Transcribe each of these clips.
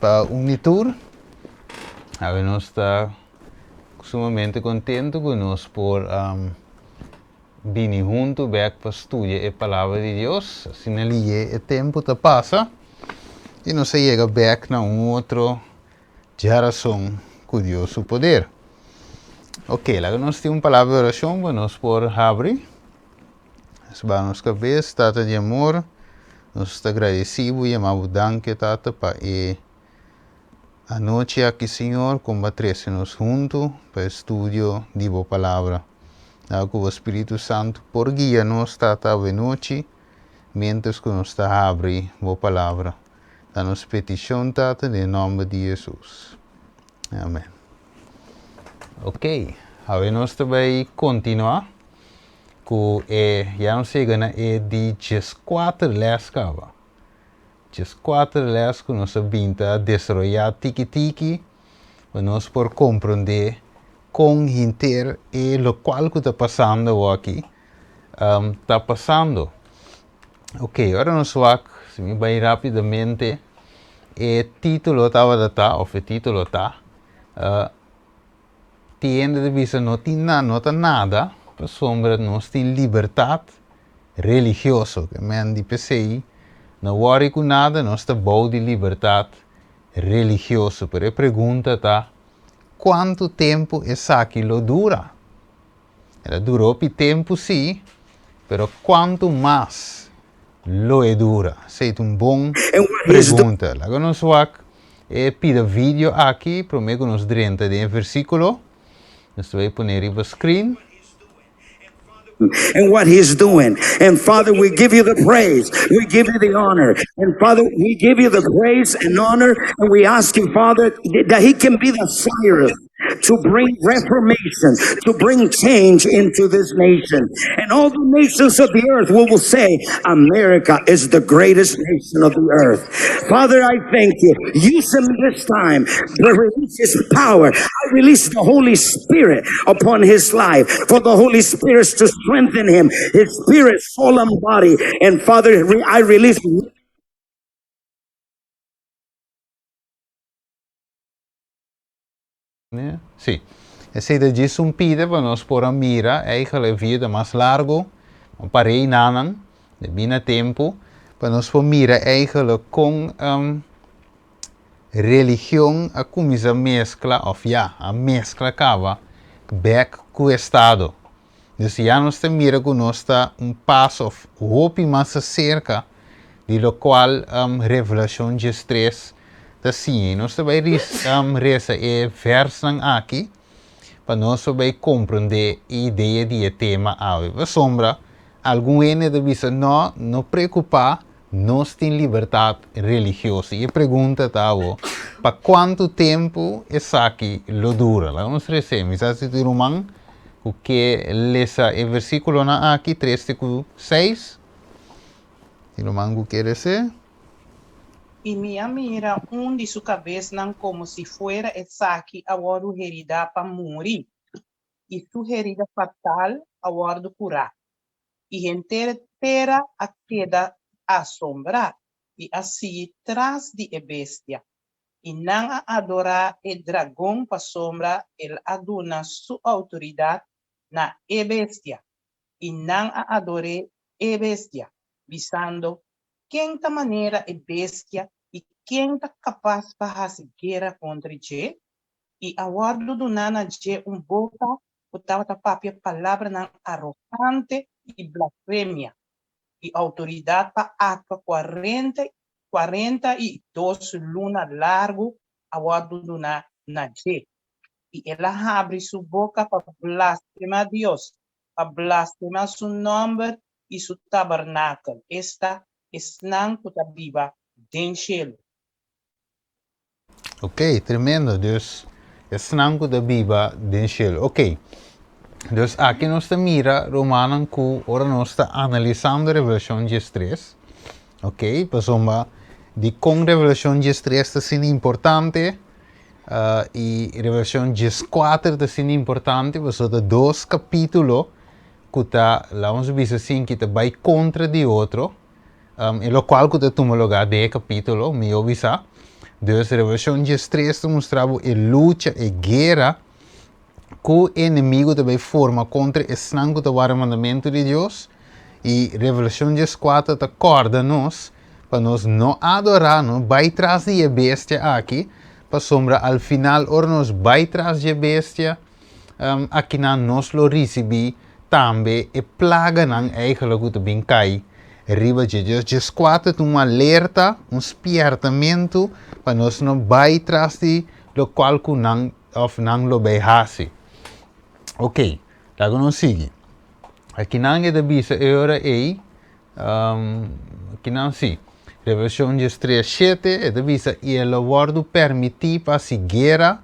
para Unitur. Nós está sumamente contente com nós por vir junto back para estudar a palavra de Deus. Assim ali o tempo te passa e nós chega back na outra geração com Deus o poder. Ok, lá nós temos uma palavra de oração para nós por abrir. Vamos cabeça, tata de amor. Nós estamos agradecidos e amamos danke, tata, para a noite aqui, Senhor, combater-nos juntos para o estudo de boa palavra. Dá que o Espírito Santo por guia-nos, tata, a noite, mientras que nós estamos a abrir boa palavra. Dá-nos petição, tata, em nome de Jesus. Amém. Ok, agora nós também continuar com já não sei de 14 lescava. 14 les que nós vinta desarrollar tiki-tiki, para nós por compreender com inteiro e lo qual que está passando aqui, está passando. Ok, agora nós vamos, se me vai rapidamente, o título estava o título está, tiende de vista não tem nada, para sombra nós tem liberdade religiosa, que men di PCI, não worry com nada, nós está bom de liberdade religiosa. Pero a pergunta está, quanto tempo essa aquilo dura? Ela durou por tempo sim, pero quanto mais lo dura? Essa é uma boa pergunta. Agora nós vamos pedir vídeo aqui, prometo nos 30 de versículo. Nós vamos pôr no screen. And what he's doing. And Father, we give you the praise. We give you the honor. And Father, we give you the praise and honor. And we ask you, Father, that he can be the Cyrus to bring reformation, to bring change into this nation. And all the nations of the earth will say, America is the greatest nation of the earth. Father, I thank you. Use him this time to release his power. I release the Holy Spirit upon his life, for the Holy Spirit to strengthen him, his spirit, soul, and body. And Father, I release. Sim, essa diz pide para nós pôr a mira, eigenlijk vida mais largo, um parei nanan, de bina tempo, para nós pôr mira eigenlijk com religião a começar a mescla, a mescla cava, back com o Estado. Então, já nós mira que nós está passo, hope mais cerca, de lo qual Revelação 3 está sim. Nós também reza verso aqui, para nós também compreender a ideia de tema. A sombra, algum ene de vista não preocupar, nós temos liberdade religiosa. E a pergunta está, para quanto tempo essa aqui lo dura? Lá nós recebemos, assim de Romano, o que lesa o versículo aqui, 3:6. E Romano quer dizer? Y minha mira de su cabeza como si fuera el saque agora herida para morir. Y su herida fatal agora curar. Y entera a queda assombrar. Y así tras de bestia. Y não a adorar el dragón para sombra, el aduna su autoridad na bestia. Y não a adore bestia, visando quem da maneira é bestia e quem está capaz para fazer guerra contra ele. E a guarda do nana de boca, o tava papia palavra na arrogante e blasfêmia. E autoridade para ato 42 luna largo, a guarda do na je. E ela abre sua boca para blasfemar Deus, para blasfemar seu nome e seu tabernáculo. Esta não está viva dentro. Ok, tremendo. Dus, não está viva dentro. Ok. Dus, aqui nós mira Romanos que ora nós está analisando Revelação 3. Ok, passamos de com Revelação 3 está sendo importante. E Revelação 4 está sendo importante, porque 2 capítulos que está, vamos dizer assim, que está vai contra de outro, e lo qual que está tomando lugar de capítulo, me avisa. Dus Revelação 3 mostrava a luta e guerra que o inimigo também forma contra o snango do mandamento de Deus. E Revelação 4 acorda-nos para nós não adorar, não vai trás de a bestia aqui, para sombra al final, or nós vai trás de a bestia, aqui nós lo recebi também e plaga não eigenlijk que bem cai. Riba de Deus, Deus 4 um alerta, um espiertamento para nós não vai trás de lo qual que não lo vai hasi. Ok, lago não sigue. Aqui não é da bisa hora aí, aqui não sim. Revelação 3:7 é da bisa e ele wordo permitir para se guerra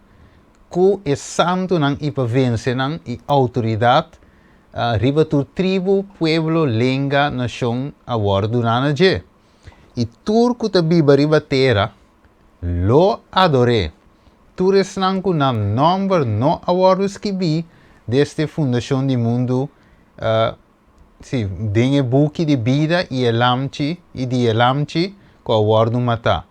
que é santo não e para vencer não e autoridade riba tu tribo, pueblo, língua, nação a wordo nana je. E turco ta biba riba terra lo adore. Tures não com number no a wordo skibi desde fundação do mundo. Sim, dinge buki de vida e elamchi e de elamchi com a wordo mata.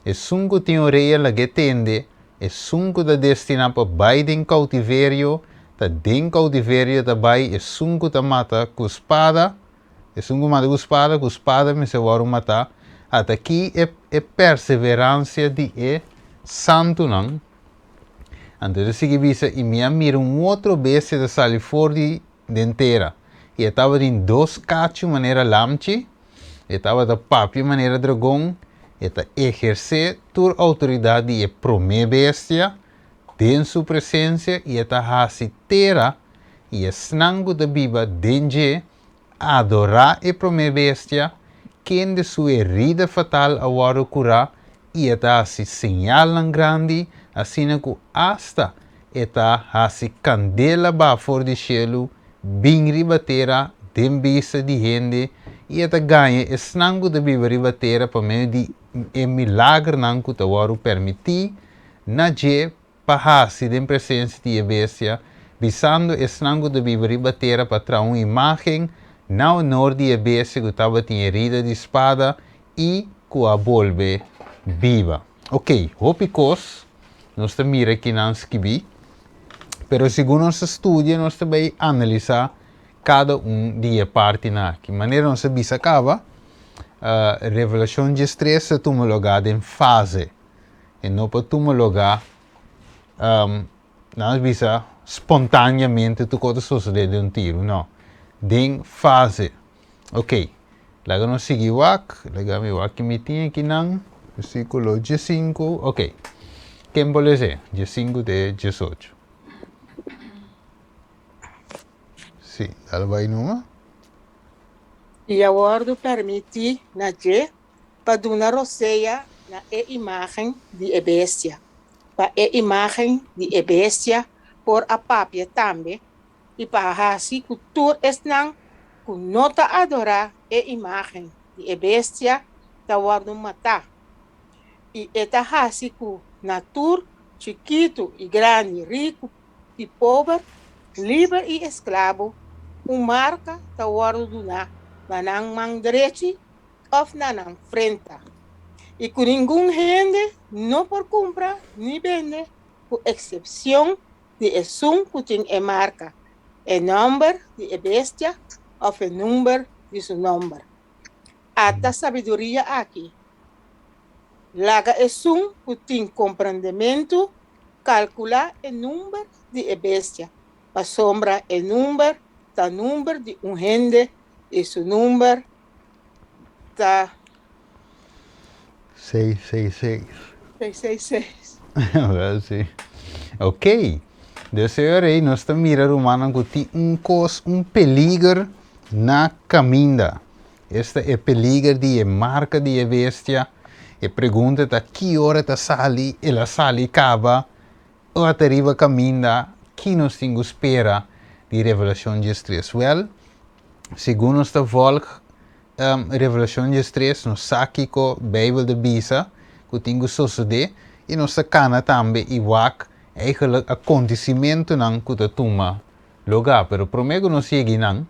E sunco teoria la getende e sunco da destina para baiden cautiverio, ta den cautiverio ta bai e sunco ta mata com espada, e sunco mata com espada me se wordo mata. Até aqui é perseverança de santo não. Antes de visa e me mira outro bese de salir fora de inteira. E estava em dois cachos maneira lamchi, e estava da papi maneira dragão, e está exercer tua autoridade e prome bestia, den sua presença, e está hasitera, e snango da biba denje, adorar e prome bestia, quem de sua herida fatal a waro curar, e está assim sinal grande, assim que hasta, está assim candela ba for de cielo, bem ribatera, den bisa de gente, e esta ganha é snango de biba ribatera para meio de milagre nanco te waru permitir na je pahasi den presença de bestia, bisando snango de biba ribatera para trazer uma imagem na honor de bestia que estava tinha herida de espada e que a volve viva. Ok, hopicos, nós mira aqui não esquibi. Pero segundo nosso estudo, nós também analisar cada dia parte na que maneira nós bisa acaba. Revelação 3 se toma lugar em fase e não para tomar lugar nós bisa espontaneamente tu coisa suceder de tiro, não. Em fase. Ok. Laga nós seguir o ac, laga me o ac me tinha aqui não, versículo 5. Ok. Quem pode dizer? 5 de 18. Sim, ela vai numa. E a ordem permite na je para dar roceia na imagem de bestia. Para a imagem de bestia por a papia também. E para assim que tu estão com nota adorar a imagem de bestia da ordem matar. E esta assim que natur chiquito e grande, rico e pobre, livre e escravo, marca da ordem do na manang mang direito of nanang frente. E com nenhum gente, não por comprar nem vender, com exceção de som que tem a marca, o número de bestia ou o número de seu número. Ata sabedoria aqui. Laga o som que tem compreendimento, calcular o número de bestia, para sombra o número de gente e seu número está 666. 666. Well, sim. Ok. Desse aí nós estamos mirando que tem peligro na caminha. Este é peligro de marca de bestia. E pergunta a que hora está sali, ela sali acaba, ou até arriba caminha, que nós temos espera de Revelação 3. Well, segundo esta volk, Revelação 3, nós saque com a Bíblia de Bisa, que tem suceder, e nós sacana também e wak, eigenlijk acontecimento não que te toma lugar. Pero prometo não seguir não,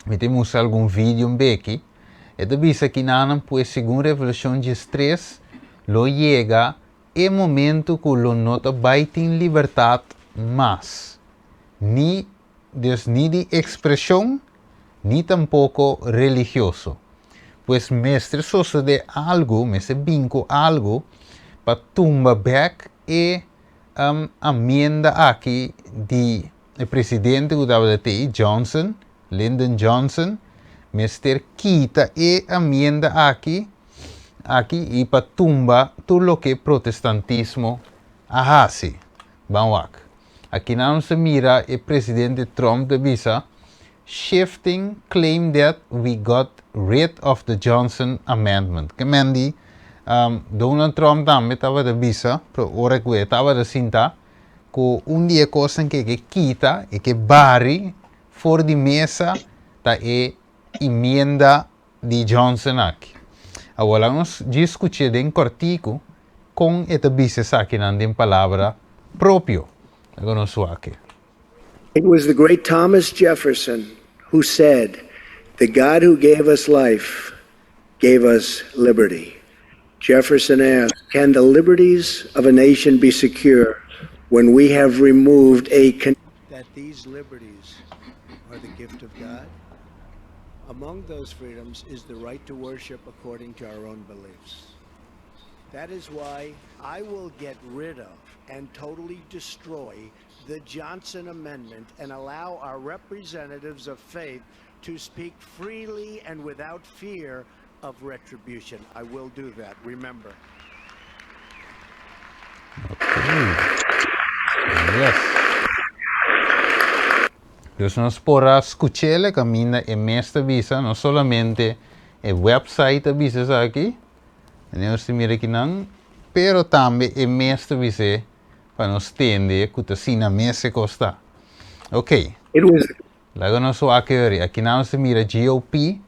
me temos algum vídeo aqui, e de Bisa que não, pois segundo Revelação 3, lo llega el momento que lo nota baitin libertad más. Ni de expresión, ni tampoco religioso. Pues mestre sucede algo, me se vinco algo, para tumba back e amenda aqui de presidente que Johnson, Lyndon Johnson, mestre quita e amenda aqui e para tumba tudo lo que protestantismo hace. Vamos aqui não se mira o presidente Trump de visa shifting claim that we got rid of the Johnson Amendment. Que mendi Donald Trump também estava de visa, pero ora que estava de cinta, que dia coisa que quita e que barri fora de mesa da emenda de Johnson aqui. Agora nós discutimos em cortico com esta visa aqui na palavra próprio. Agora nós aqui. It was the great Thomas Jefferson who said, "The God who gave us life gave us liberty." Jefferson asked, "Can the liberties of a nation be secure when we have removed that these liberties are the gift of God? Among those freedoms is the right to worship according to our own beliefs. That is why I will get rid of and totally destroy the Johnson Amendment and allow our representatives of faith to speak freely and without fear of retribution." I will do that, remember. Yes. Dus nós podemos escuchar camina e mesta visa, não somente o website visa aqui, nós mira aqui não, pero também e mesta visa para nós entender que está sina mesa costa. Ok. Lago nós aqui não se mira GOP,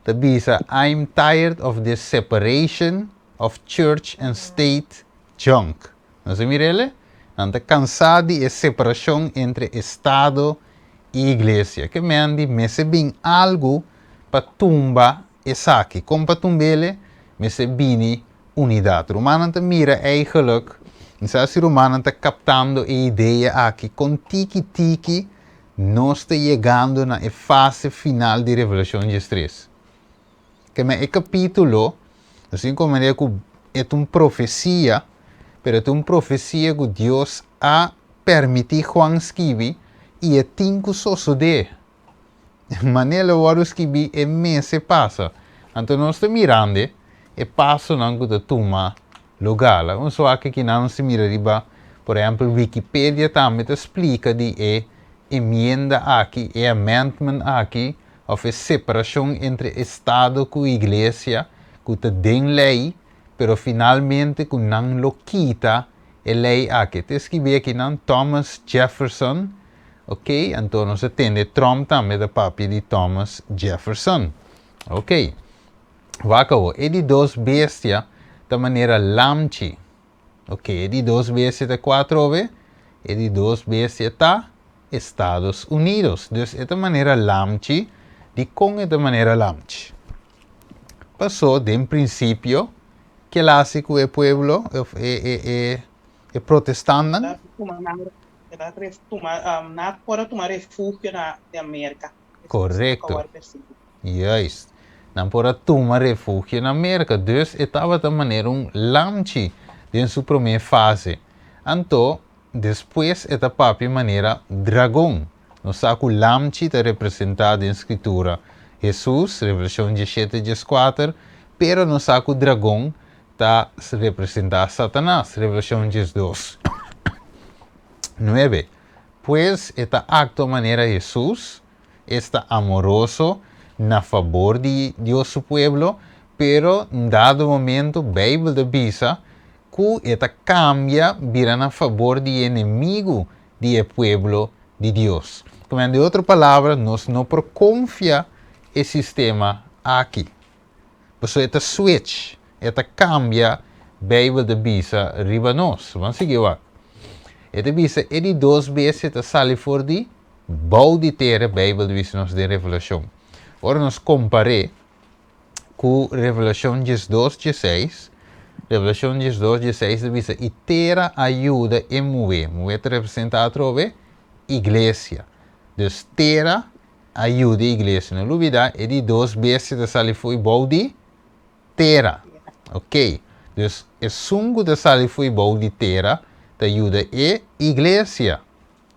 the visa I'm tired of this separation of church and state junk. Não se mira ele? Não está cansado de separação entre Estado e Igreja. Que me se bem algo para tumba e saque. Como para tumbele, me se bini unidade. Romano te mira eigenlijk, se Romano está captando a ideia aqui, com tiki-tiki, nós está chegando na fase final de Revelação 3. Que é capítulo, assim como é uma profecia, pero é uma profecia que Deus a permitir Juan escrever e é tinco suceder. Maneira o escrever é mês se passa. Então nós estamos mirando e passo não que toma lugar. Vamos só aqui não se mira riba, por exemplo, Wikipedia também te explica de emenda aqui, amendment aqui, of a separação entre Estado e Igreja, que te den lei, pero finalmente que não lo quita a lei aqui. Te escrevi aqui não Thomas Jefferson, ok? Então nós temos Trump também da papi de Thomas Jefferson, ok? Vacao, e de duas bestias da maneira lamchi, ok? E de duas bestias da 4 e de duas bestias da Estados Unidos. Dus é da maneira lamchi, de com é da maneira lamchi. Passou de princípio clássico é pueblo é protestante. Para tomar refúgio na América. Correto. Juist. Não para tomar refúgio na América. Dus estava da maneira lamchi em sua primeira fase. Então, depois eta papi maneira dragão. No saco lamchi está representado em escritura Jesus, Revelação 17:4, pero no saco dragão está representado Satanás, Revelação 2. 9. Pues esta acto maneira Jesus está amoroso na favor de Dios su pueblo, pero dado momento Bíblia de visa que esta cambia vira a favor de inimigo do pueblo de Deus. Como de outra palavra, nós não confia no sistema aqui. Por isso, esta switch, esta cambia Bíblia de visa riba nós. Vamos seguir lá. Esta visa é de 2 vezes esta sali for de bouw de terra Bíblia de visa nós de Revelação. Ora, nós comparamos com Revelação 12:6. Revelación 12, 16 dice, y terra ayuda en mover. Mover te representa trove iglesia. Dus terra ajuda a iglesia. Não olvidar, é de duas bestias de sali foi bom de terra. Ok? Dus é sungo de sali foi bom de terra, te ajuda a iglesia.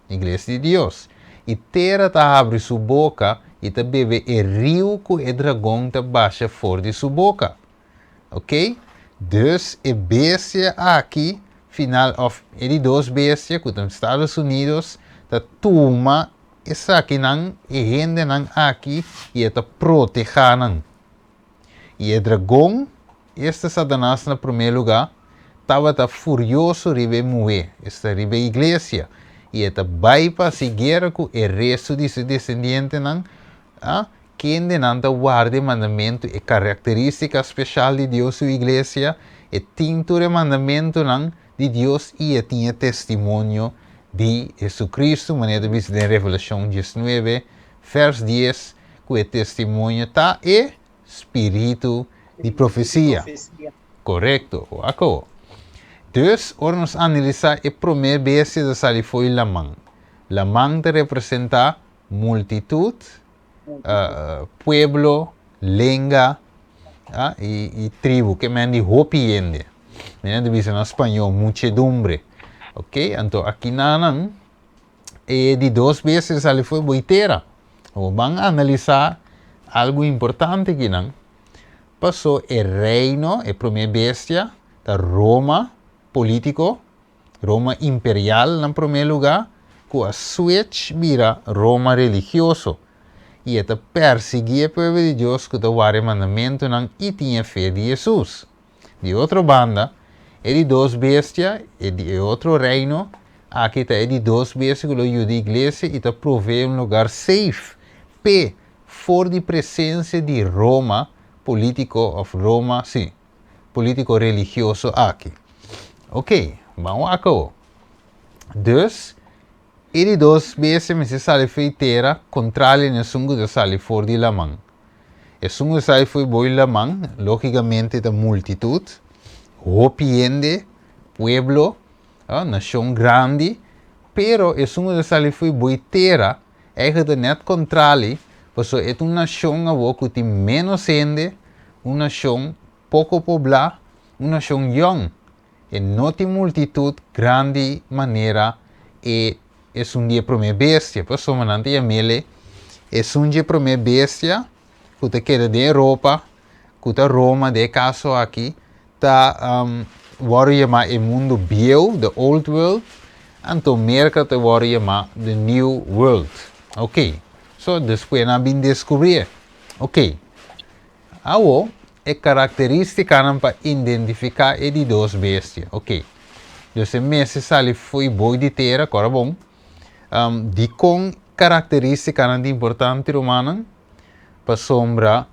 Iglesia de Deus. E terra te abre sua boca e te bebe o rio que o dragão te baixa fora de sua boca. Ok? Dus a bestia aqui, final of de duas bestias que estão nos Estados Unidos, te toma essa aqui não e rende não aqui e te protege não. E o dragão, este Satanás no primeiro lugar, estava furioso ribe moer, esta ribe igreja. E ele vai para seguir com o resto de seus descendentes não, que não guarda o mandamento e característica especial de Deus e igreja, e tintura mandamento não de Deus e tinha testemunho de Jesucristo, maneira de em Revelação 19, vers 10, que o testemunho está e espírito de profecia. Correto, acabou. Dus, ora nos analisar a primeira bestia de sali foi Lamang. Lamang te representa multitud, pueblo, lengua e tribo, que me de hopiende. Me diz em espanhol, muchedumbre. Ok? Então, aqui não é de duas vezes ali foi boiteira. Vamos analisar algo importante aqui não. Passou o reino, a primeira bestia, da Roma político, Roma imperial em primeiro lugar, que a switch vira Roma religioso. E esta perseguia o povo de Deus que o mandamento não e tinha fé de Jesus. De outra banda, é de duas bestias, é de outro reino, aqui está é de duas bestias que ajuda a igreja e provê um lugar safe, fora de presença de Roma, político of Roma, sim, político religioso aqui. Ok, vamos acabar. Dus, é de duas bestias, mas se sale feiteira, contrário no sungo de sale fora de Lamang. O sungo de sale foi boi Lamang, logicamente da multitud, hopiende, pueblo, nação grande, pero o sungo de sali foi boiteira, é que net contrário, porque é uma nação que tem menos gente, uma nação pouco poblada, uma nação young, e não tem multitud grande maneira, e é dia primeira bestia, pessoalmente chamele, é dia primeira bestia, que te queda de Europa, que te Roma, de caso aqui, wordt chamado o mundo viejo, the old world, então merca te wordt chamado the new world. Ok, so depois nós vamos descobrir. Ok, agora é característica para identificar e de duas bestias. Ok, então se sali foi boi de terra, agora bom, de com característica importante romana, para sombra,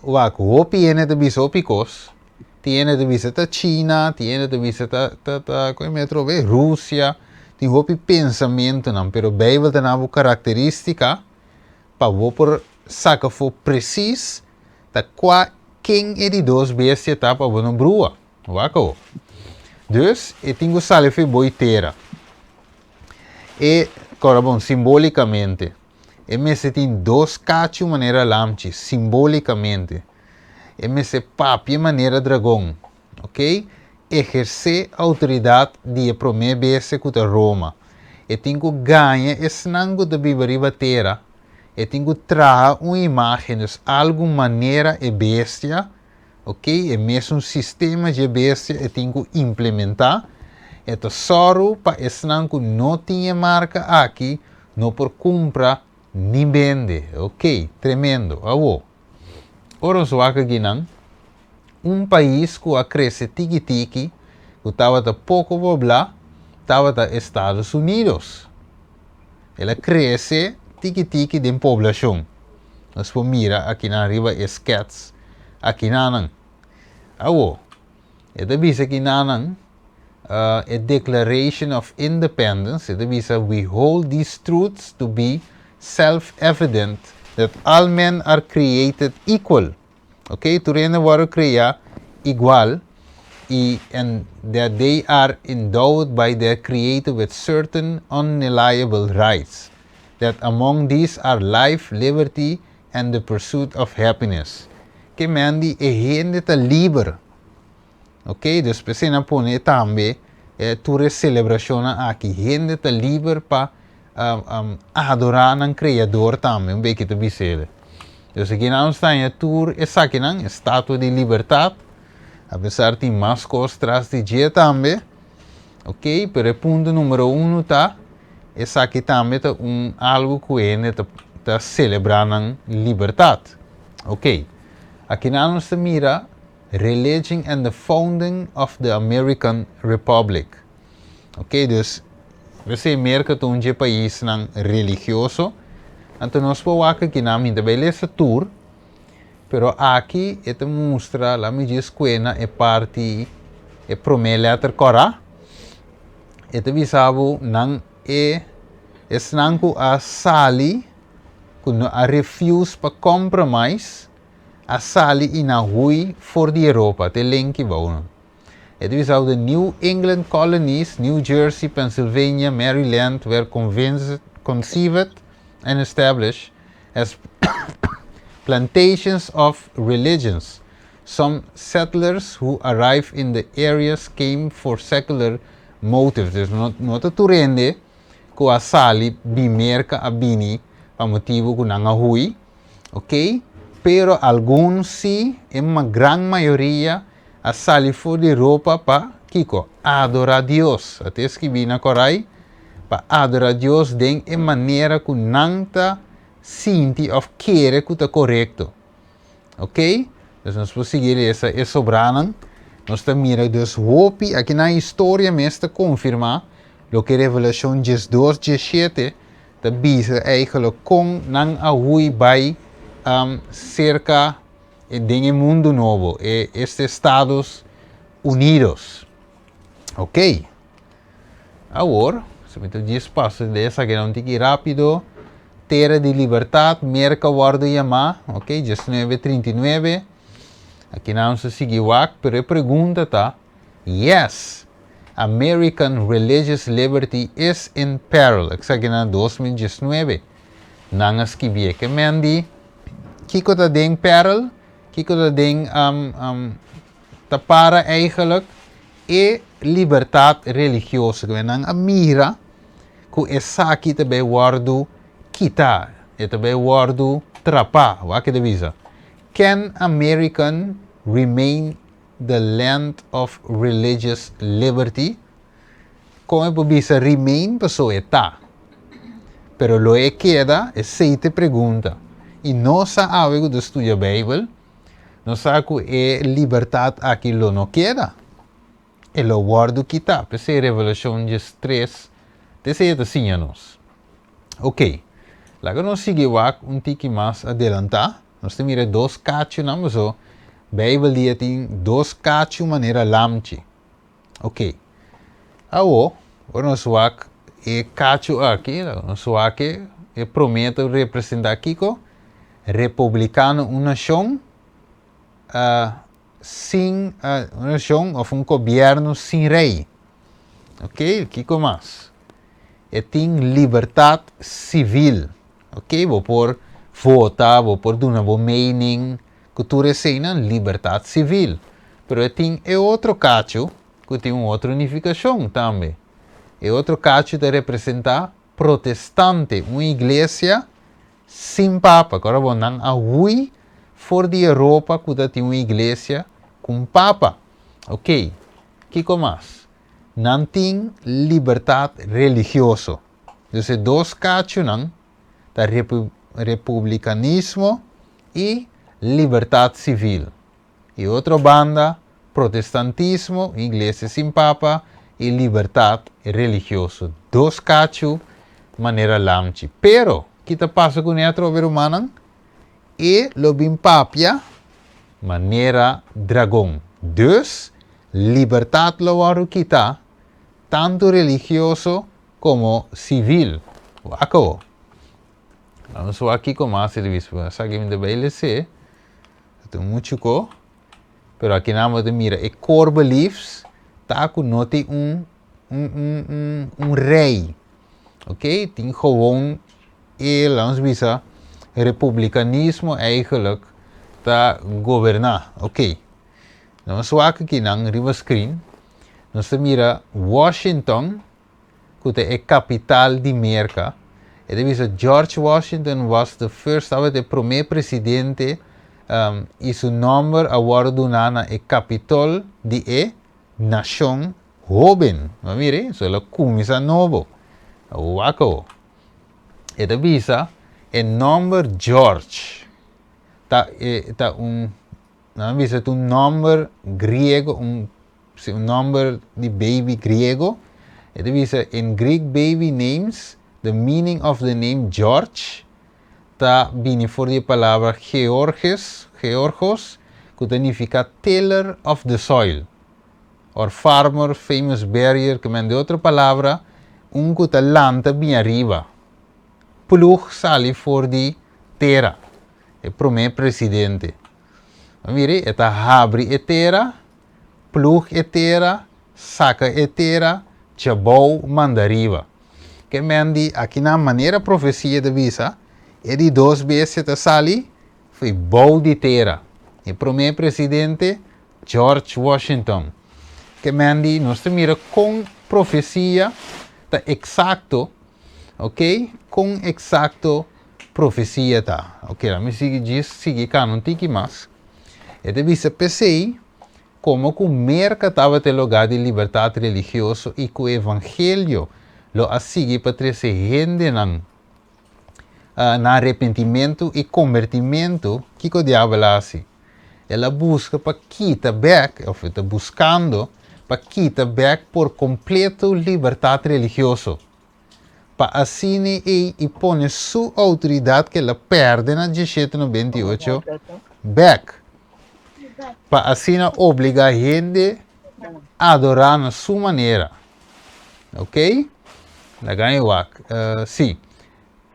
o piene de bisopicos, tiene de visita China, tiene de visita Rússia, tem outro pensamento não, pero Bíblia tem uma característica para por sacar for preciso da quem é de duas vezes está para uma brua, waco. Dus, eu tenho salife boiteira. E, agora bom, simbolicamente, se tem dois cachos maneira lamchi, simbolicamente. Se papi maneira dragão, ok? Exercer autoridade de a primeira vez que Roma. E tenho que ganhar esse nango da Bíblia terra. E tenho que trazer uma imagem de alguma maneira e bestia, ok? E mesmo um sistema de bestia e tenho que implementar. E só para esse nango não tinha marca aqui, não por comprar nem vender, ok? Tremendo, avô. Ora, aqui não, país que cresce tiki-tiki, que estava pouco poblado, estava nos Estados Unidos. Ela cresce tiki-tiki de população. Nós podemos mirar aqui na riba esquets, aqui não. Agora, esta visa aqui não, a Declaration of Independence, esta visa, we hold these truths to be self-evident, that all men are created equal. Ok? Tu reina worden crear igual and that they are endowed by their Creator with certain unalienable rights, that among these are life, liberty, and the pursuit of happiness. Que mandi e gente tá livre. Ok? Dus precisa pone também tua celebração aqui. Gente tá livre para adorar o Criador também. Um pouquinho de bisele. Dus aqui não está em tour, essa aqui não, estátua de liberdade. Apesar de mais coisas atrás de dia também. Ok? Pero o ponto número 1 tá. Essa aqui também tá algo que ele tá celebrando liberdade. Ok? Aqui não se mira religion and the founding of the American Republic. Ok? Dus você merca que um país não religioso. Então nós podemos aqui na minha beleza tour. Pero aqui ele mostra lá me diz que é parte é promessa cora. Ele visava não é não a sali quando a refuse para compromise a sali in a hui for the Europa te lenki bouwen. Ele visava the New England colonies, New Jersey, Pennsylvania, Maryland were conceived and established as plantations of religions. Some settlers who arrived in the areas came for secular motives. Dus nota turende ko a sali bimerka a bini pa motivo ko nanga hui. Ok? Pero alguns sim, em uma grande maioria, a sali for de Europa para kiko adorar Deus. Até que vina corai para adorar Deus de maneira que nanta sinti of querer que está correto. Ok? Dus nós podemos seguir essa sobrana. Nós também dus hopi aqui na história mesmo confirma o que Revelação 12, 17 está bisa eigenlijk com não a hui by cerca de mundo novo, estes Estados Unidos. Ok? Agora, se me diz passo dessa que não tem que ir rápido. Terra de Liberdade, merca guarda chamar, ok? 1939. Aqui não se seguiu pero a pergunta tá: yes, American religious liberty is in peril. Aqui na 2019. Não escrevi que mendi. Kiko tá em peril, kiko tá em tá para eigenlijk e liberdade religiosa. Que não a mira que essa aqui também guardo kita, e também guardo trapa. O que devisa? Can American remain the land of religious liberty? Como pode remain pessoa está? Pero lo que queda é seite pergunta. E nós sabemos que estuda a Bíblia, nós sabemos que a liberdade aqui não queda. E lo guardo kita, pensei Revelação 3, desse assim a nós. Ok, lá que nós seguimos tique mais adelantar, nós temos dois cachos, não so, Bíblia tem dois cachos maneira lamchi. Ok, agora nós vamos e cacho aqui, nós vamos que prometo representar aqui republicano uma nação sem uma nação ou governo sem rei. Ok, que mais? E tem liberdade civil. Ok, vou por votar, vou por dar uma mening, que tu recena liberdade civil. Pero tem outro cacho que tem outra unificação também. E outro cacho de representar protestante, uma igreja sem papa. Agora vamos a hui for de Europa que tem uma igreja com papa. Ok, que mais? Não tem liberdade religiosa. Então, dois cachos não, da republicanismo e liberdade civil. E outra banda, protestantismo, igreja sem papa e liberdade religiosa. Dois cachos, maneira lamchi. Pero, que passa com a outra humana? E lobim papia, maneira dragão. Dus, liberdade lo kita, tanto religioso como civil. Acabou. Vamos aqui com mais serviço. Sabe que me deve ser. Tem muito co. pero aqui namo te mira, e core beliefs, tá com noti rei, ok? Tem gewoon, laten we zeggen, republikanisme eigenlijk, tá governar, ok? Nou, swak aqui nang riva screen, nós te mira Washington, que é a capital de América. E deve George Washington was the first, the primeiro presidente, e seu nome agora donado é capital de a nação jovem. Mas mire, isso é começa novo. Waco. E deve o nome George. Tá não visa nome grego, nome de baby grego. E deve in Greek baby names, the meaning of the name George está vindo por a palavra Georgos, que significa tiller of the soil, or farmer, famous barrier, que de outra palavra, que está lanta bem arriba. Plug sali for de terra, é o primeiro presidente. Mire, está abre a terra, plug a terra, saca a terra, chabou manda arriba. Que mendi aqui na maneira profecia de visa, e de 2 vezes a sali foi bom de terra. O primeiro presidente, George Washington. Que mendi nós mira com profecia, tá exacto, ok? Com exacto profecia tá. Ok, lá me sigue cá, não tem que mais. E de visa pensei, como que o mercado estava ter lugar de liberdade religiosa e que o evangelho lo assigi para trazer gente na arrependimento e convertimento que o diabo assim. Ela busca para quitar back, ou está buscando para quitar back por completo liberdade religiosa. Para assim e pôr sua autoridade que ela perde na 1798 back. Para assim obrigar a gente a adorar na sua maneira. Ok? La ganha sim.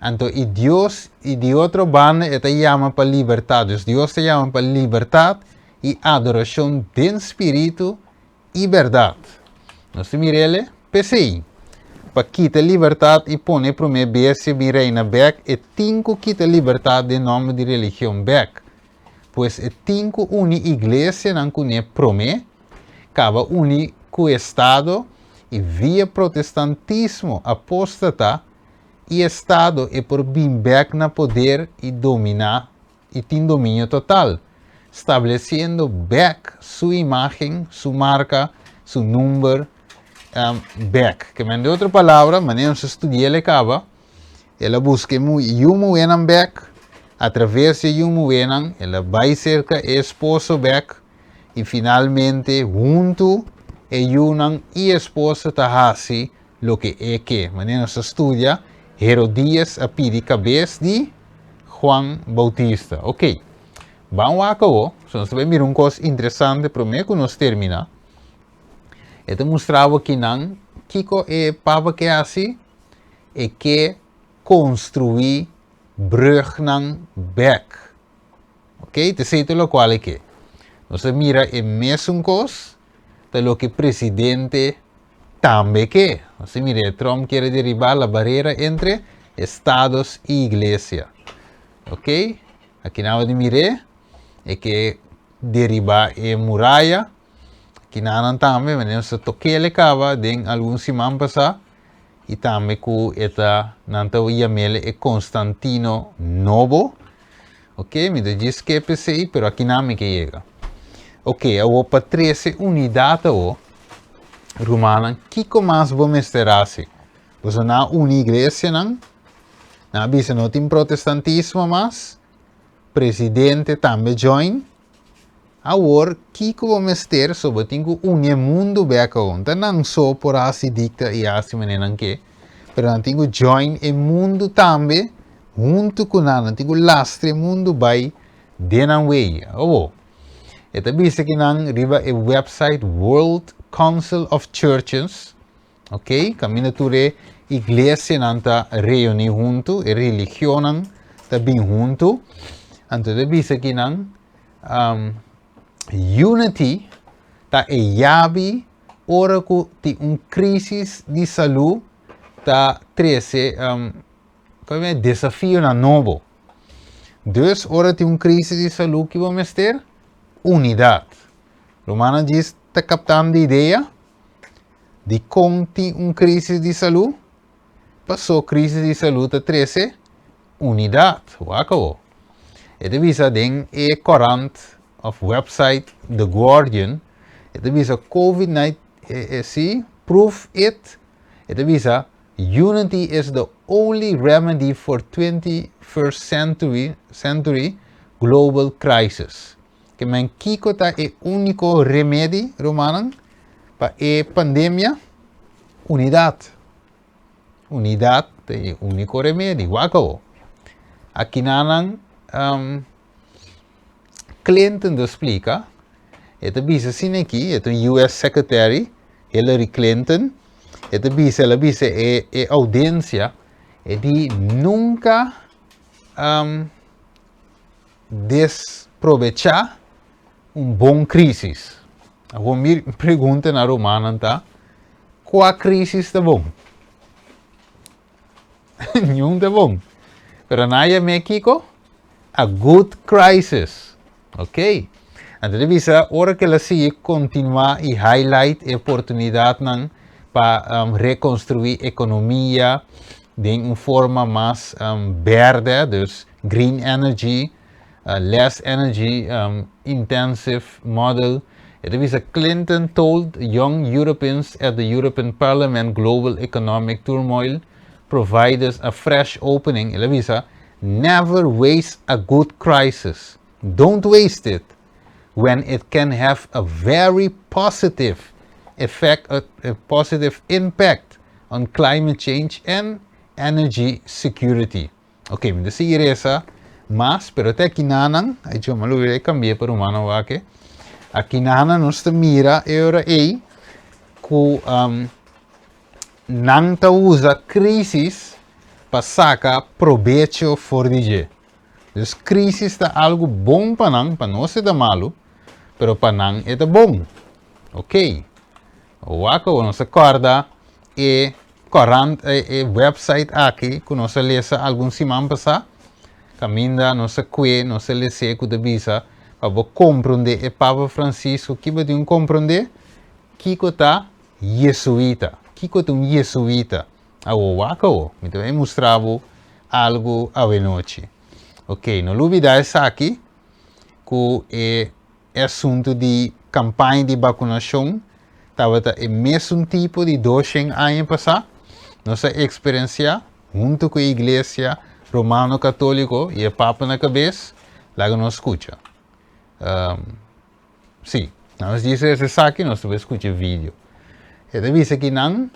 Então, e Deus, e de outra banda, ele chama para liberdade. Deus te chama para liberdade e adoração de espírito e verdade. Nós mirele, pensei, para quitar liberdade e pôr para mim bênção de reina back, e tinco quitar liberdade de nome de religião back. Pois e tinco uni igreja não conhece para mim, acaba uni com o Estado, e via protestantismo apóstata, e Estado é por vir back na poder e dominar, e tem domínio total, estabelecendo back sua imagem, sua marca, seu número, back. Que de outra palavra, maneira se estudia ele acaba, ela busca yumu enam back, através de yumu enam, ela vai cerca esposo back, e finalmente, junto, e unam e esposa tahasi, lo que é que, maneira se estudia, Herodias a pedir cabeça de Juan Bautista. Ok, vamos a acabar. Nós vamos ver uma coisa interessante para mim que nós termina. Ele mostrava que não, Kiko é papa que assim, é que construir brug não back. Ok, te sei lo qual é que. Nós mira a mesma coisa, lo que presidente também que. Você mira, Trump quer derribar a barreira entre estados e igreja. Ok? Aqui na hora de mirar, é que derribar a muralha. Aqui na hora também, mas se toque ele acaba, de alguns semanas passar, e também com esta, não chamele é Constantino Novo. Ok? Me diz que é PC, mas aqui não me chega. Ok, eu vou para 13 unidades. Romana, que mais vamos mostrar assim? Você não uma igreja, não? Não bisa não tem protestantismo, mas presidente também join. Agora, que vamos mostrar sobre tingo mundo beca onde não só por assim dicta e assim maneira que, mas não tingo join e mundo também, junto com não tingo lastre mundo by denan way. Oh, esta bisa que não riba e website World Council of Churches, ok? Camina ture igreja nanta reuni junto, e religião tá bem junto. Então, de bisa que não, unity ta e yabi ora ku ti crisis di saúde ta trece como desafio na novo. Dus ora ti crisis di saúde que vamos ter unidade. Romana diz ta captando ideia de conti crisis di saúde, passou crisis di saúde ta trece unidade. Wako. E devisa den e current of website The Guardian. E devisa COVID-19 proof it. E devisa unity is the only remedy for 21st century global crisis. Que men kiko ta e unico remedy romanan pa e pandemia unidade. Unidade e unico remedy. Wako. Aqui nanan Clinton explica, ito bisa sineki, ito US Secretary Hillary Clinton, ito bisa e audiencia, di nunca desprovechar bom crisis. Ako me pergunta na romana ta, qual crisis tá bom? Nenhum tá bom. Pero na México, a good crisis. Ok? Então, devisa, ora que ela se continuar e highlight a oportunidade para reconstruir a economia de uma forma mais verde, dus green energy, less energy intensive model. Devisa, Clinton told young Europeans at the European Parliament global economic turmoil provide us a fresh opening. Elevisa, never waste a good crisis. Don't waste it when it can have a very positive effect, a positive impact on climate change and energy security. Ok, me disse essa, mas, pero te kinanang, ay yo maluwi cambie para umano wake. A kinana nos mira eura ku não usa crisis para sacar proveito for DJ. Então, crisis é algo bom para nós é malo, pero para nós é bom. Ok? O que nós acorda e website aqui que nós lesa algum semana passada, caminha nós nós lese que devisa para compreender e Papa Francisco que vai compreender que está jesuíta. Kiko um jesuíta. Awo wako, me também mostrava algo a noite. Ok, não olvidar essa aqui, que é assunto de campanha de vacunação, estava o mesmo tipo de 200 anos passado, nossa experiência, junto com a igreja romano-católico e o Papa na cabeça, lá que nós escuta. Sim, nós dizemos essa aqui, nós também escuta vídeo. E devisa que não,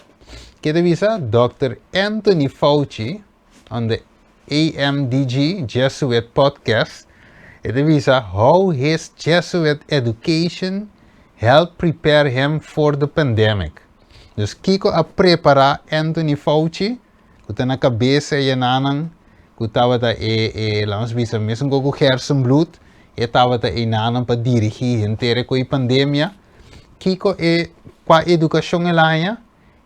que devisa Dr. Anthony Fauci on the AMDG Jesuit podcast. E devisa how his Jesuit education helped prepare him for the pandemic. Dus kiko a preparar Anthony Fauci, que está na cabeça e nanang, que estava vamos ver mesmo com o hersenbloed, e estava nanang para dirigir inteira com a pandemia. Kiko qua educação elaia,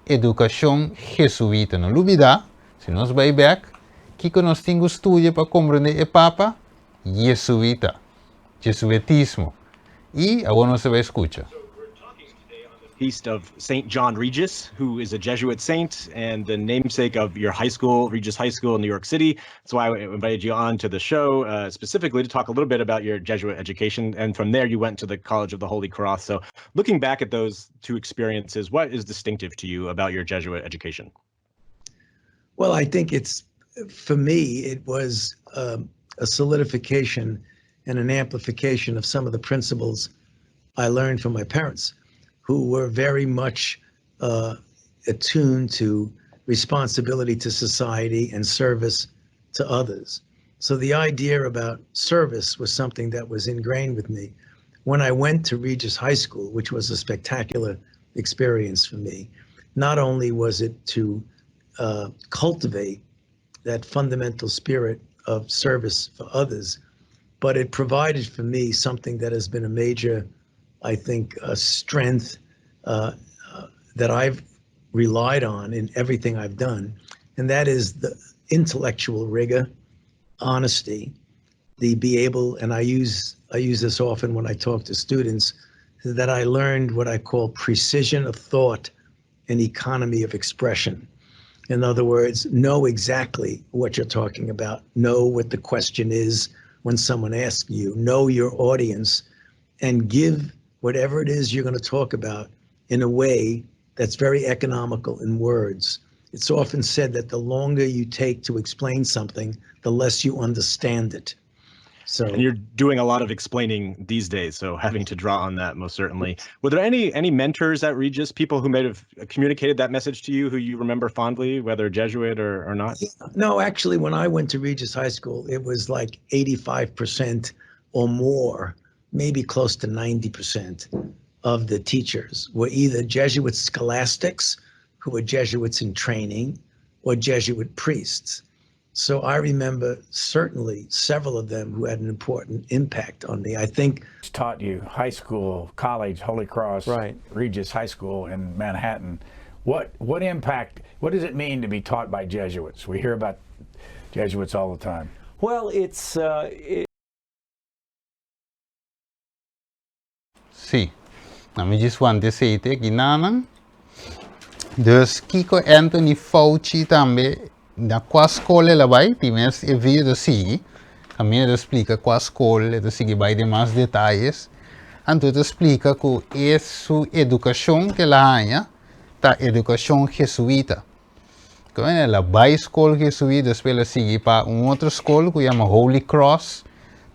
educação jesuíta. Não olvidar, se nós vai back, que nós temos estudo para compreender o Papa, jesuíta, jesuitismo. E agora nós vai escutar. Feast of St. John Regis, who is a Jesuit saint and the namesake of your high school, Regis High School in New York City. That's why I invited you on to the show specifically to talk a little bit about your Jesuit education. And from there, you went to the College of the Holy Cross. So looking back at those two experiences, what is distinctive to you about your Jesuit education? Well, I think for me, it was a solidification and an amplification of some of the principles I learned from my parents, who were very much attuned to responsibility to society and service to others. So the idea about service was something that was ingrained with me. When I went to Regis High School, which was a spectacular experience for me, not only was it to cultivate that fundamental spirit of service for others, but it provided for me something that has been a major I think, a strength that I've relied on in everything I've done, and that is the intellectual rigor, honesty, the be able, and I use this often when I talk to students, that I learned what I call precision of thought and economy of expression. In other words, know exactly what you're talking about, know what the question is when someone asks you, know your audience, and give whatever it is you're going to talk about in a way that's very economical in words. It's often said that the longer you take to explain something, the less you understand it. So, And you're doing a lot of explaining these days, so having to draw on that most certainly. Were there any mentors at Regis, people who may have communicated that message to you, who you remember fondly, whether Jesuit or not? no, actually, when I went to Regis High School, it was like 85% or more, maybe close to 90% of the teachers were either Jesuit scholastics, who were Jesuits in training, or Jesuit priests. So I remember certainly several of them who had an important impact on me. I think taught you high school, college, Holy Cross, Right. Regis High School in Manhattan. What impact, what does it mean to be taught by Jesuits? We hear about Jesuits all the time. Well, it's Sì, nou, I just want to say it again. Dus Kiko Anthony Fauci também, na qua escola lá vai, tivemos e vídeo de seguir. Caminho explica qua escola, de seguir vai de mais detalhes. Então explica que é sua educação que lá há, tá educação jesuíta. Como é lá vai escola jesuíta, depois ela seguir para outra escola que chama Holy Cross,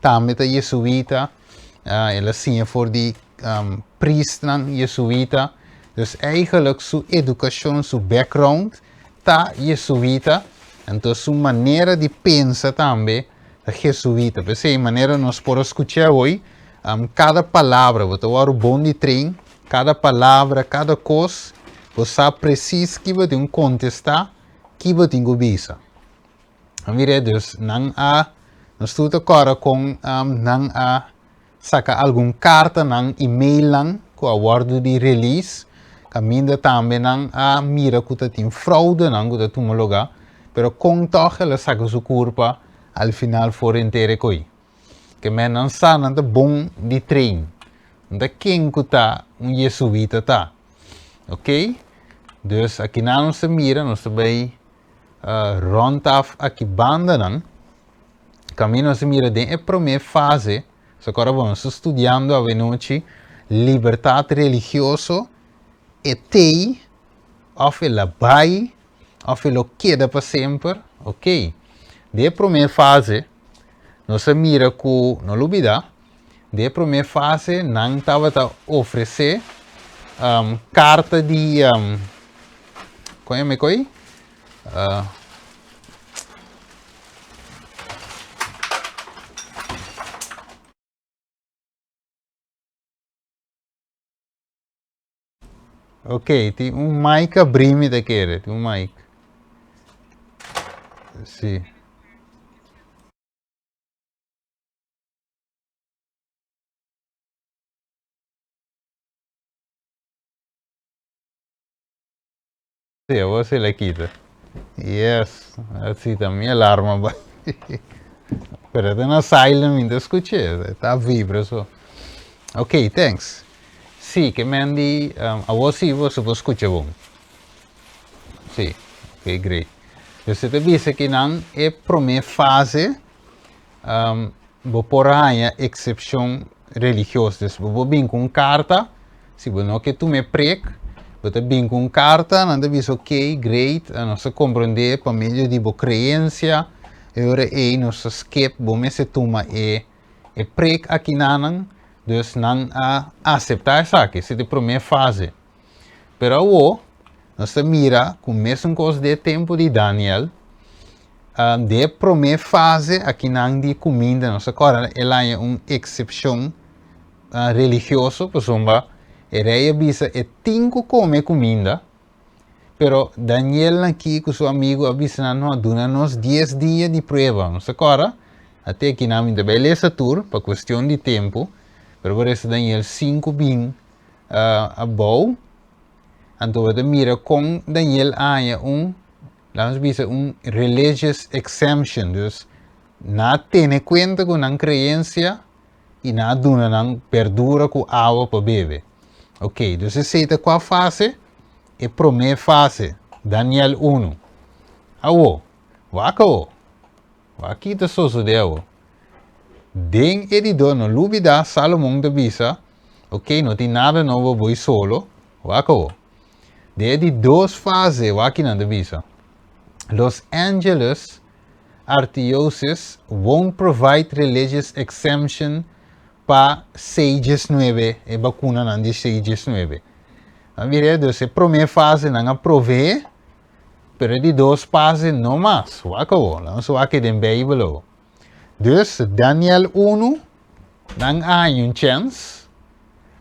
também tá jesuíta. Ela sim voor die priest jesuíta. Dus eigenlijk sua educação, sua background, tá jesuíta. Então sua maneira de pensar também é jesuíta. Por essa maneira nós podemos escutar hoje cada palavra, você vai bom de trem, cada palavra, cada coisa, você sabe preciso que você tem que contestar, que você tem que obedecer. Mire, dus não há, nós estamos agora com não há saca alguma carta, não e-mail, não, com a word de release, caminho também não há mira que você tem fraude, não, que você tem lugar, pero com toch ela saca sua culpa, al final for inteiro coi. Que men não sabe nada bom de treino, nada quem que tá jesuíta tá, ok? Dus aqui não se mira, nós também rondaf aqui banda não, caminho se mira de a primeira fase. Agora vamos estudando a noite liberdade religiosa e tei, of ela vai, of ela queda para sempre, ok? De primeira fase, nós mira que não olvida, de primeira fase não estava a oferecer carta de como é que é? Ok, tem mic abrime da querer, tem mic. Sim. Sim, você la quita. Yes, assim também alarma vai. Pero tá na silent, ainda escutei, tá vibra só. Ok, thanks. Sì, che Mandy, a você você pode escutar bom. Sì, ok, great. Você te disse que não é a primeira fase, vou pôr aí a excepção religiosa. Vou vir com carta, se você não quer tu me prega, você vem com carta, não diz ok, great, nós compreender para meio de boa crença, agora nós skip, bom se toma e prega aqui não. Dus não aceitar isso aqui, essa é a primeira fase. Pero agora, nós mira com o mesmo coisa de tempo de Daniel, de primeira fase, aqui não de comida, nós agora ela é uma exceção religiosa, por exemplo, ele avisa é cinco comer comida, pero Daniel aqui com seu amigo avisa nós dá-nos 10 dias de prova, nós agora até aqui não ainda beleza tour, para questão de tempo. Pero por eso Daniel 5 bin above. Então, mira com Daniel há vamos dizer, religious exemption. Dus, na tem conta com a crença e na duna não perdura com água para beber. Ok, dus essa qual fase? É a primeira fase. Daniel 1. Awo, wakawo. Wakita sosudewo. Den editor no lubida Salomão de Bisa. Ok, não tem nada novo boi solo. Wakawo. De 2 fases wakina de Bisa. Los Angeles Archdiocese won't provide religious exemption para 619 e vacuna não de 619. A mire, dus a primeira fase não aprove, pero de 2 fases não mais. Wakawo, vamos wake den Bible. Dus Daniel 1 não há chance,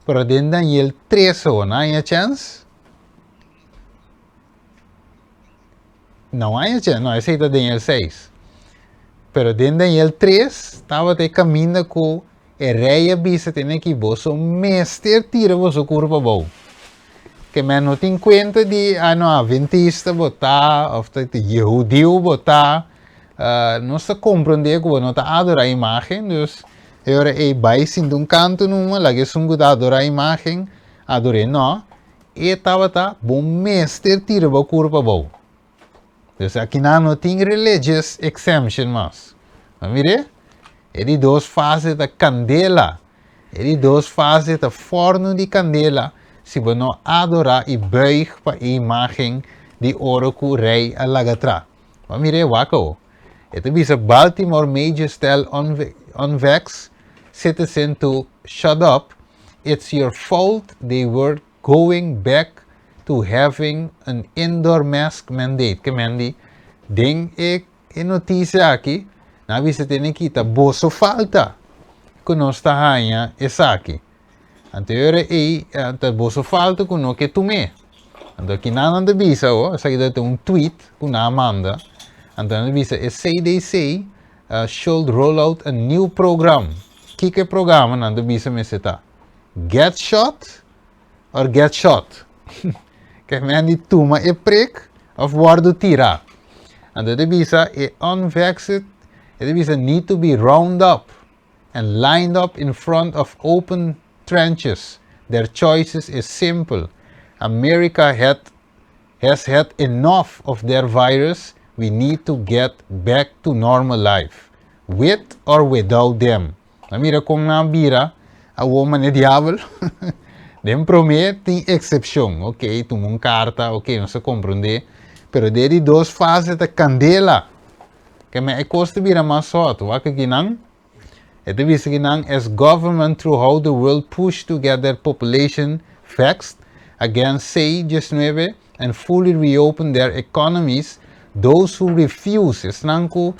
pero den Daniel 3 não há chance. Não há chance, não, esse é Daniel 6. Pero den Daniel 3 estava te caminho com a rei bisa tem que você mestre tira você curva bom. Que não tem conta de adventista botar, ou judeu botar, não se compreende que não está adorar a imagem, dus agora é baixo de canto numa, lá que são adorar a imagem, adorar não, e estava bom mestre tira a curva bom. Dus aqui não tem religious exemption mais. Mire? É de 2 fases da candela. É de 2 fases da forno de candela. Se você não adorar e buig para a imagem de ouro que o rei alagatra. Mas mire, wako. Ito bisa Baltimore Major Style Unvex citizen to shut up. It's your fault they were going back to having an indoor mask mandate. Que mandi, ding notícia aqui, na bisa tem que estar boso falta. Que nós está hanha essa aqui. Anterior boso falta que não que tume. Então aqui na anda bisa essa aqui tem tweet que na Amanda. Então bisa a CDC should roll out a new program. Que programa na bisa me seta? Get shot or get shot. Que mandi tuma e prik of wardo tira. Então bisa unvaccinated, bisa need to be round up and lined up in front of open trenches. Their choices is simple. America has had enough of their virus. We need to get back to normal life, with or without them. Mira kung nabira, a woman e diablo. Dem promete excepção, ok? Tu uma carta, ok? Não se compreende. Pero de 2 fases da candela. Que me custa vira mais só. Tu vai que não? Ito bisa ginang as government throughout the world push to get their population vaxxed against SARS-19 and fully reopen their economies. Those who refuse, esnanku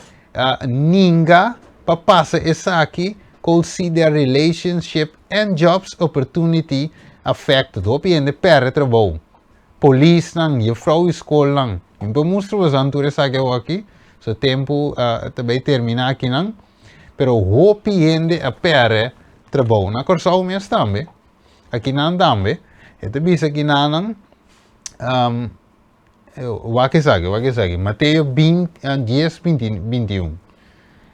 ninga papasa esaki could see their relationship and jobs opportunity affected. Hopi in de perre trabaho. Police nang, juffrouw school nang. Impo mostro was anture sake aqui. So tempo também termina aqui nang. Pero hopi ende a pere trabaho na corsao mes tambe. Aqui nan tambe. Ito bisa kinanang Wakisagi. Mateo 10:21.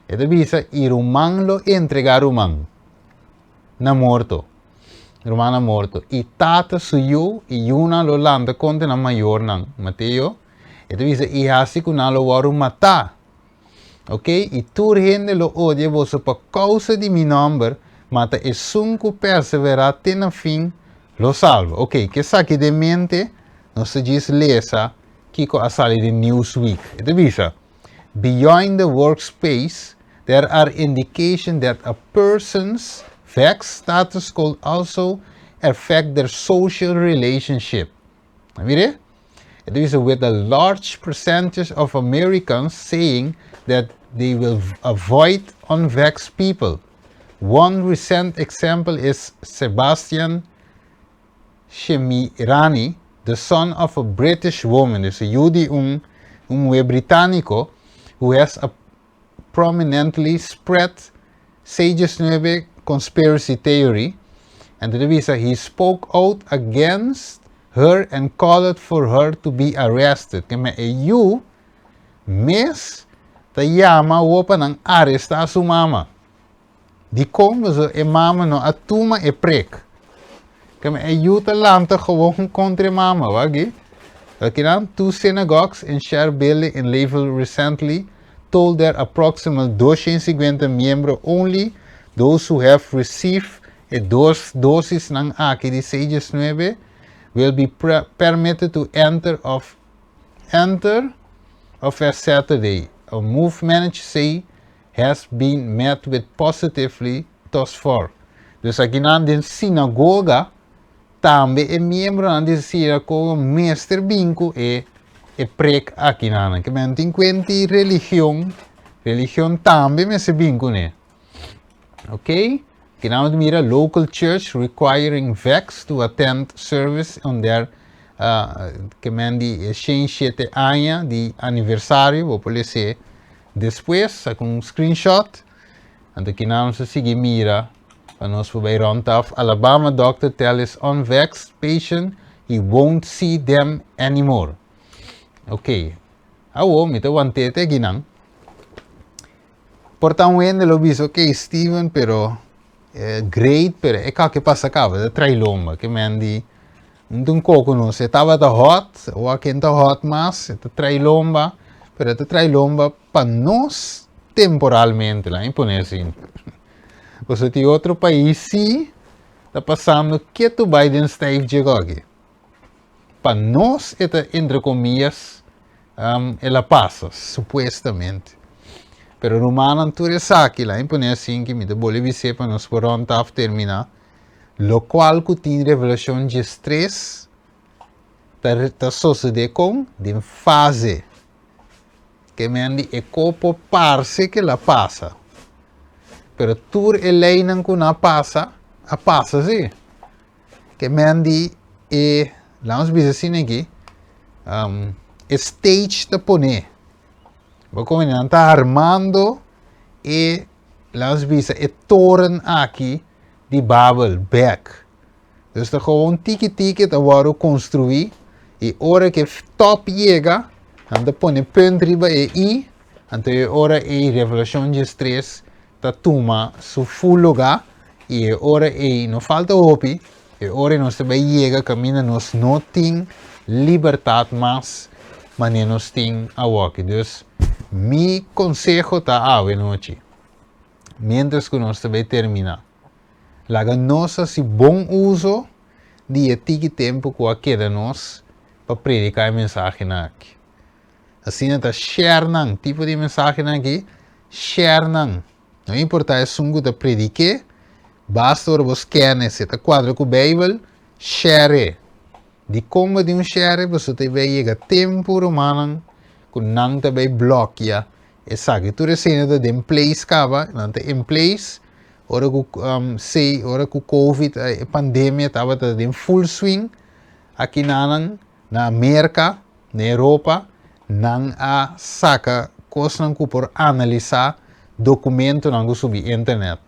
Ito bisa irumang lo entregar umang na morto. Rumang na morto. Itata suyo e yuna lo landa konte na mayor nang Mateo. Ito bisa ihasi kuna lo waru mata. Ok? E turhende lo odia vosso pa causa di mi number, mata e sunku persevera tena fin lo salvo. Ok, che sa che de mente non si dice lesa kiko asali di Newsweek. Ito bisa. Beyond the workspace, there are indications that a person's vax status could also affect their social relationship. Mire? Ito bisa with a large percentage of Americans saying that they will avoid unvaxxed people. One recent example is Sebastian Shemirani, the son of a British woman, dus een Judy, un británico, who has a prominently spread SARS-19 conspiracy theory And he spoke out against her and called for her to be arrested. Kaya you, mes, ta yama wopa ng arresta su mama. Di como zo e mama no atuma e prek. Kaya you ta lamta gewoon kontra mama, wagi? Two synagogues in Scherballe in Level recently told their approximately 250 members only those who have received a dosis ng AK-19 will be permitted to enter of a Saturday. A move managed say has been met with positively thus far. Dus aqui na sinagoga também é membro de ser como mestre binco e prek aqui na que men tem quanti religião também me se binco né. Okay? Que na mira local church requiring vex to attend service on their que men di 7 anos de aniversário, vou poder ser depois com screenshot. Então que na se sigue mira Panos po by Rontaf, Alabama doctor tells unvexed patient he won't see them anymore. Okay. Awo, mito wantete ginang. Portan wende lo bis, okay, Steven, pero great, pero e ka que passa cava, da trailomba, que mendi un coco no se tava da hot, o aqui tá hot mas, ta trailomba, pero ta trailomba pa nos temporalmente lá, imponersi. Você tem outro país, sim, está passando que tu Biden está aqui. Para nós, entre comillas, ela passa, supostamente. Pero no mano, tu aqui lá, impõe assim, que me dá bolívia para nós por onde terminar. Lo qual que tem revelação de estresse, está sucedendo com de fase. Que me é corpo parse que ela passa. Pero tur e lei não kuna passa, a passa sim. Que mendi e lá uns bisa assim aqui, stage ta pone. Vou comentar tá armando e lá uns bisa e torn aqui de Babel back. Dus tá gewoon tiki ta waro construir e hora que top chega, anda pone punt riba e i, anta e hora e revelação de stress ta toma su full lugar e ora e não falta hopi e ora nós também chega caminha nós não tem liberdade mais mas nós tem a walk. Dus mi consejo ta ave noite mientras que nós também termina laga nossa se bom uso de tique tempo que queda nós para predicar a mensagem aqui assim tá share nang tipo de mensagem aqui share nang. Não importa é sungo da predique, basta você quer esse quadro com o Bible, share. De como de share, você vai chegar tempo romano, com não também bloqueia. Essa que tu recebe de em place cava, não tem em place, ora com o Covid, a pandemia estava em full swing, aqui na América, na Europa, não a saca, coisa não por analisar documento não subir internet,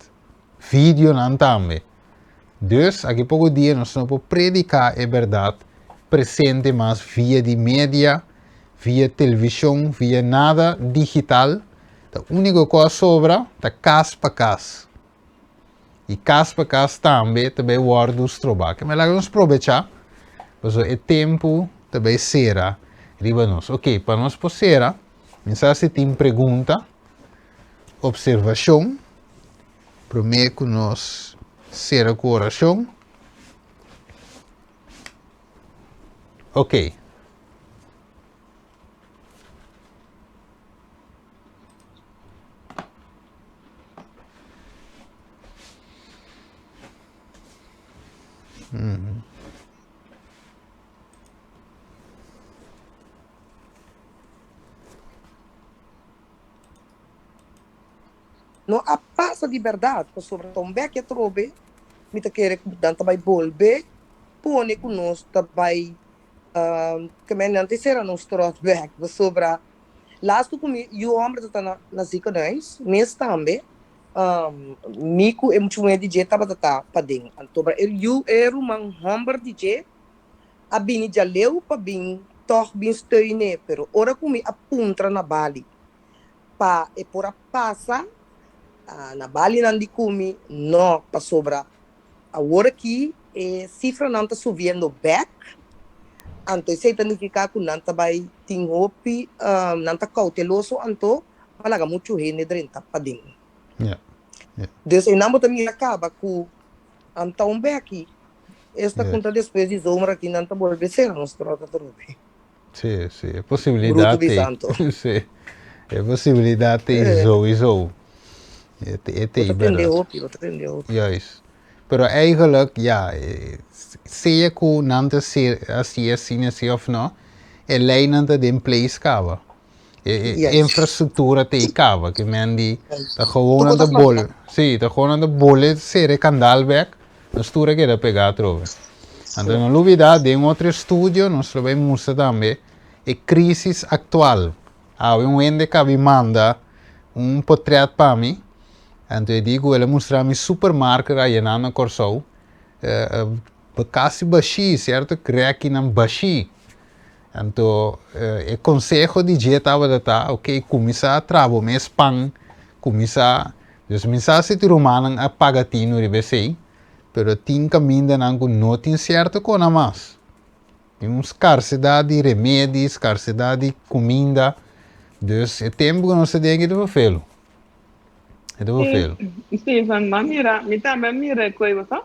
vídeo não também. Dus, aqui pouco dia nós não podemos predicar a verdade presente, mas via de mídia, via televisão, via nada digital. A única coisa sobra é casa para casa. E casa para casa também guarda os trabalhos. Mas lá nós aproveitar, pois é tempo também será riba nós. Ok, para nós poder, se tem pergunta, observação, primeiro que nós será com oração. Ok. No a passa de verdade, sobre também que trobe, me tá querendo dar também bolbe, pone conosco também, que me não te será nos troços back, sobre lá estou comigo, e o homem está na zica nós, mês também, Miku muito DJ taba tata pading. Antobra you mang hamber DJ a bini jaleu pa bin toch bin steune pero ora kumi apuntra na Bali pa e pora passa na Bali nandi kumi no pa sobra agora aqui cifra não tá subindo back anto sei tanificar com nanta vai tinhopi nanta cauteloso anto malaga muito rene drenta pading. Yeah. Dus in namo também acaba com anta back esta Yes. conta depois de zomer aqui nanta volve ser nos trota trope. Sim, sim. É Bruto possibilidade. de santo. Sim. É possibilidade zo. Wat aprendeu. Juist. Pero eigenlijk, ja, zie je hoe nante assim assim of no, é lei nante de place kava. Yes. Infrastructura te kava, que men die, da gewoon aan de Toekomst bol, sim, da gewoon aan de bolle sere kandalback, na stura que da pegar trove. Então não duvida, de outro estúdio, nós vamos mostrar também a crise atual. Há ende que me manda portrait para mim. Então eu digo, ele mostra me supermarket aí na Corsou, quase baixi, certo? Creio que não baixi. Então, o conselho de dia estava de tá, ok, começar a trabalhar mais pão, começar, dus começar se ter humano a pagar tino de BC, pero tem caminho de não tem certo com a mais. Tem uma escassidade de remédios, escassidade de comida, dus é tempo que nós temos que fazer. Stefan, mi também mira coisa, tá?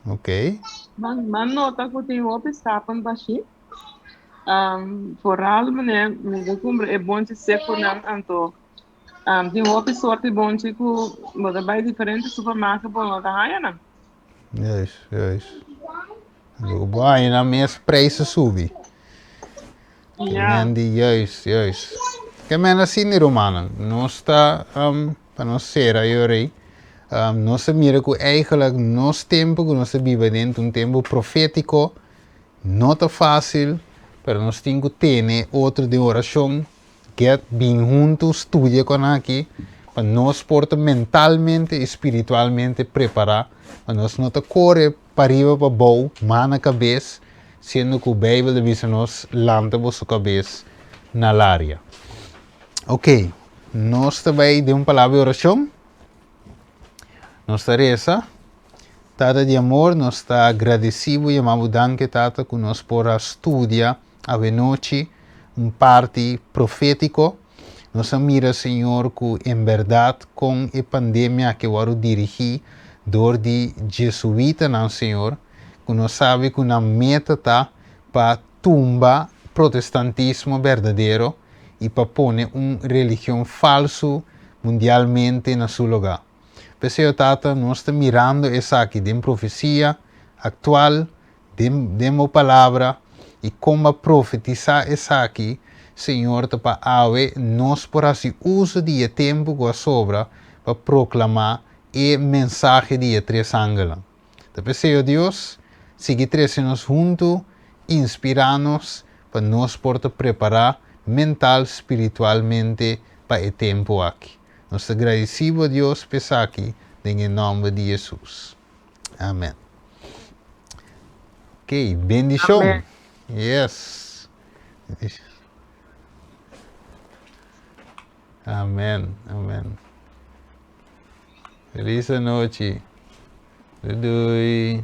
Ok. Man nota que tem uma escapa baixi. Vooral meneer, me compra é bom de ser por não anto. Tem uma sorte bom de que mas vai diferente supermercado por não tá aí não. Juist. Zo, boy, na minhas preços subem. Ja. Juist. Que men assim de Romana, nós está, para nós ser a Yuri, nós mira que eigenlijk nosso tempo que nós vivemos dentro tempo profético, não tá fácil, pero nós temos que ter outro de oração, get bem juntos, estudia com aqui, para nós porta mentalmente e espiritualmente preparar, para nós não correr para arriba para baixo, mão na cabeça, sendo que o Bíblia diz nós lanta a sua cabeça na área. Ok, nós também de palavra de oração. Nós reza, Tata de amor, nós está agradecido e amamos danke Tata que nós podemos estudar a noite parte profético. Nós mira Senhor que em verdade com a pandemia que eu dirigi dor de jesuíta não Senhor, que nós sabe que na meta tá para tumba protestantismo verdadeiro e para pôr religião falso mundialmente na seu lugar. Pessoal, Tata, nós estamos mirando essa aqui de profecia atual, de uma palavra, e como profetizar essa aqui, Senhor, para nós por assim uso de tempo que sobra para proclamar a mensagem de três ângelos. Então, Senhor Deus, siga trazendo-nos juntos, inspirar-nos para nós poder preparar mental, espiritualmente para o tempo aqui. Nós agradecemos a Deus por estar aqui, em nome de Jesus. Amém. Ok, bendição. Amém. Yes. Amém. Feliz noite. Dudui.